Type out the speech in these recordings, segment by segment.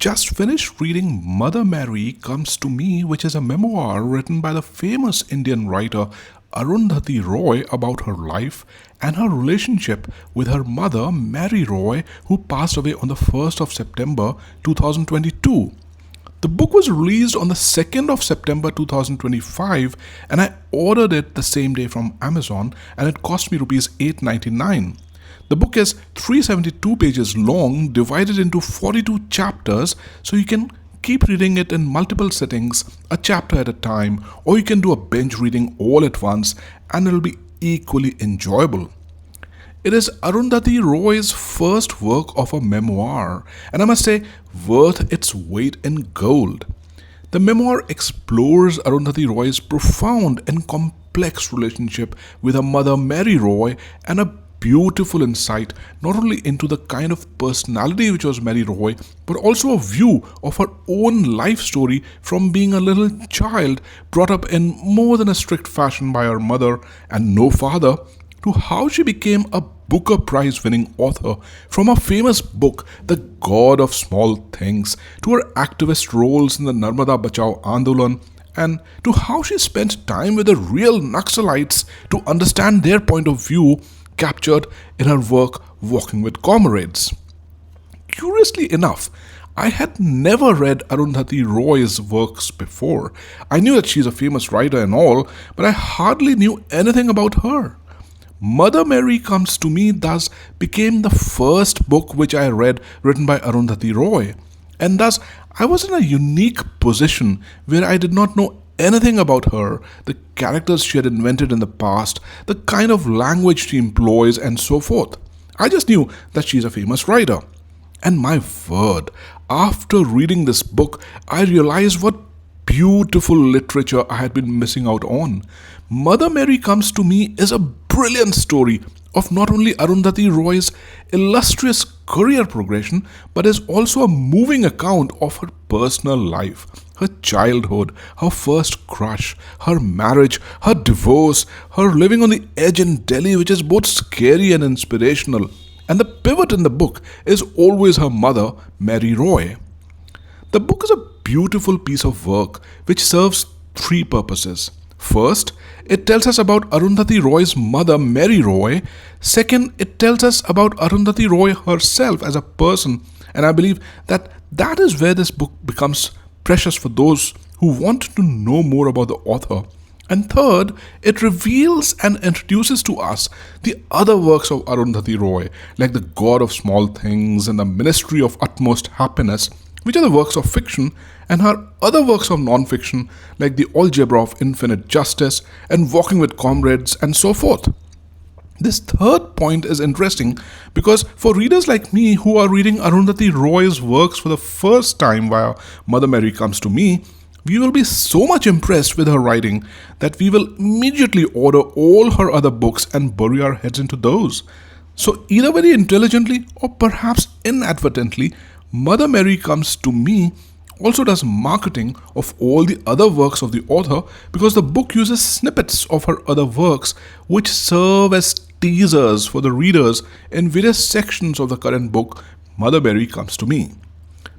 just finished reading Mother Mary Comes to Me, which is a memoir written by the famous Indian writer Arundhati Roy about her life and her relationship with her mother, Mary Roy, who passed away on the 1st of September 2022. The book was released on the 2nd of September 2025 and I ordered it the same day from Amazon and it cost me rupees 899. The book is 372 pages long, divided into 42 chapters, so you can keep reading it in multiple sittings, a chapter at a time, or you can do a binge reading all at once and it'll be equally enjoyable. It is Arundhati Roy's first work of a memoir, and I must say, worth its weight in gold. The memoir explores Arundhati Roy's profound and complex relationship with her mother Mary Roy and a beautiful insight not only into the kind of personality which was Mary Roy, but also a view of her own life story from being a little child brought up in more than a strict fashion by her mother and no father, to how she became a Booker Prize winning author, from her famous book The God of Small Things to her activist roles in the Narmada Bachao Andolan, and to how she spent time with the real Naxalites to understand their point of view, captured in her work Walking with Comrades. Curiously enough, I had never read Arundhati Roy's works before. I knew that she's a famous writer and all, but I hardly knew anything about her. Mother Mary Comes to Me thus became the first book which I read written by Arundhati Roy, and thus I was in a unique position where I did not know anything about her, the characters she had invented in the past, the kind of language she employs, and so forth. I just knew that she's a famous writer. And my word, after reading this book, I realized what beautiful literature I had been missing out on. Mother Mary Comes to Me is a brilliant story of not only Arundhati Roy's illustrious career progression, but is also a moving account of her personal life, her childhood, her first crush, her marriage, her divorce, her living on the edge in Delhi, which is both scary and inspirational. And the pivot in the book is always her mother, Mary Roy. The book is a beautiful piece of work which serves three purposes. First, it tells us about Arundhati Roy's mother, Mary Roy. Second, it tells us about Arundhati Roy herself as a person. And I believe that is where this book becomes precious for those who want to know more about the author. And third, it reveals and introduces to us the other works of Arundhati Roy, like The God of Small Things and The Ministry of Utmost Happiness, which are the works of fiction, and her other works of non-fiction like The Algebra of Infinite Justice and Walking with Comrades and so forth. This third point is interesting because for readers like me who are reading Arundhati Roy's works for the first time via Mother Mary Comes to Me, we will be so much impressed with her writing that we will immediately order all her other books and bury our heads into those. So either very intelligently or perhaps inadvertently, Mother Mary Comes to Me also does marketing of all the other works of the author, because the book uses snippets of her other works which serve as teasers for the readers in various sections of the current book, Mother Mary Comes to Me.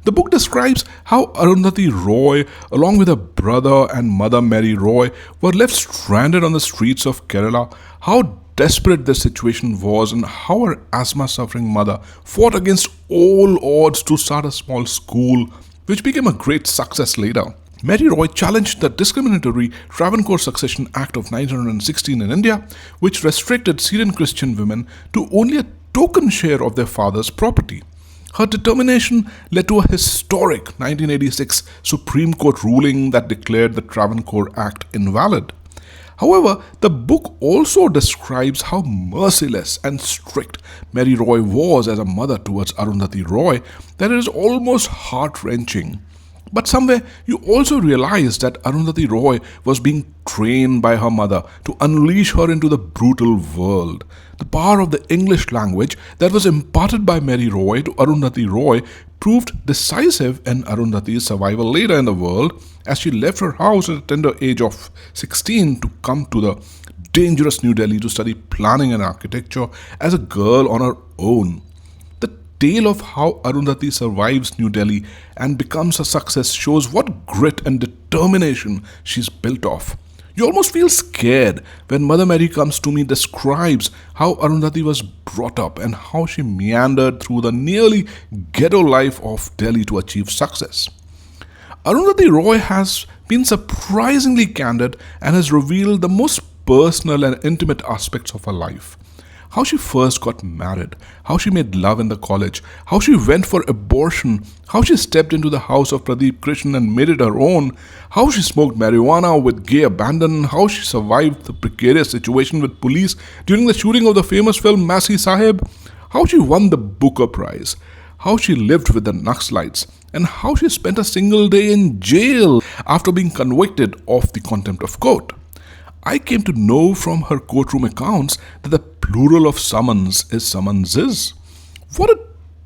The book describes how Arundhati Roy, along with her brother and mother Mary Roy, were left stranded on the streets of Kerala, how desperate their situation was, and how her asthma-suffering mother fought against all odds to start a small school, which became a great success later. Mary Roy challenged the discriminatory Travancore Succession Act of 1916 in India, which restricted Syrian Christian women to only a token share of their father's property. Her determination led to a historic 1986 Supreme Court ruling that declared the Travancore Act invalid. However, the book also describes how merciless and strict Mary Roy was as a mother towards Arundhati Roy that it is almost heart-wrenching. But somewhere you also realize that Arundhati Roy was being trained by her mother to unleash her into the brutal world. The power of the English language that was imparted by Mary Roy to Arundhati Roy proved decisive in Arundhati's survival later in the world, as she left her house at a tender age of 16 to come to the dangerous New Delhi to study planning and architecture as a girl on her own. The tale of how Arundhati survives New Delhi and becomes a success shows what grit and determination she's built of. You almost feel scared when Mother Mary Comes to Me describes how Arundhati was brought up and how she meandered through the nearly ghetto life of Delhi to achieve success. Arundhati Roy has been surprisingly candid and has revealed the most personal and intimate aspects of her life. How she first got married, how she made love in the college, how she went for abortion, how she stepped into the house of Pradeep Krishnan and made it her own, how she smoked marijuana with gay abandon, how she survived the precarious situation with police during the shooting of the famous film Masi Sahib, how she won the Booker Prize, how she lived with the Naxalites, and how she spent a single day in jail after being convicted of the contempt of court. I came to know from her courtroom accounts that the plural of summons is summonses. What a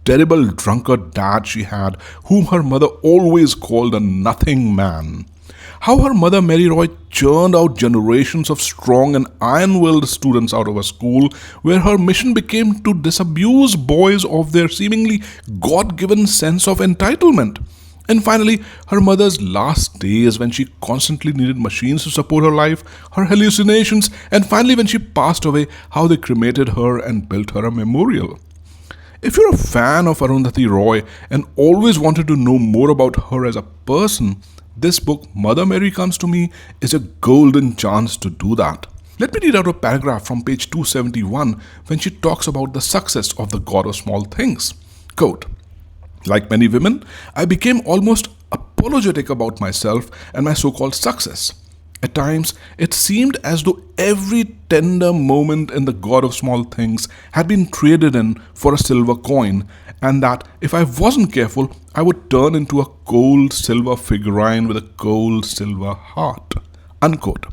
terrible drunkard dad she had, whom her mother always called a nothing man. How her mother Mary Roy churned out generations of strong and iron-willed students out of her school, where her mission became to disabuse boys of their seemingly God-given sense of entitlement. And finally, her mother's last days when she constantly needed machines to support her life, her hallucinations, and finally when she passed away, how they cremated her and built her a memorial. If you're a fan of Arundhati Roy and always wanted to know more about her as a person, this book, Mother Mary Comes to Me, is a golden chance to do that. Let me read out a paragraph from page 271 when she talks about the success of the God of Small Things. Quote, "Like many women, I became almost apologetic about myself and my so-called success. At times, it seemed as though every tender moment in the God of Small Things had been traded in for a silver coin, and that if I wasn't careful, I would turn into a cold silver figurine with a cold silver heart." Unquote.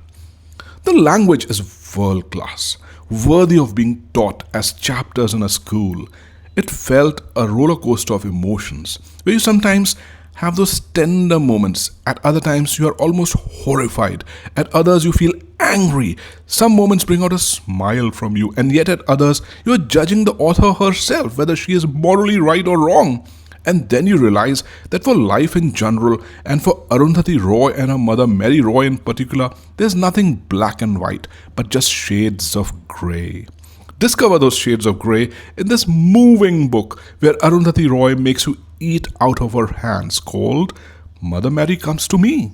The language is world class, worthy of being taught as chapters in a school. It felt a roller coaster of emotions, where you sometimes have those tender moments, at other times you are almost horrified, at others you feel angry. Some moments bring out a smile from you, and yet at others you are judging the author herself, whether she is morally right or wrong. And then you realize that for life in general, and for Arundhati Roy and her mother Mary Roy in particular, there's nothing black and white, but just shades of grey. Discover those shades of grey in this moving book where Arundhati Roy makes you eat out of her hands, called Mother Mary Comes to Me.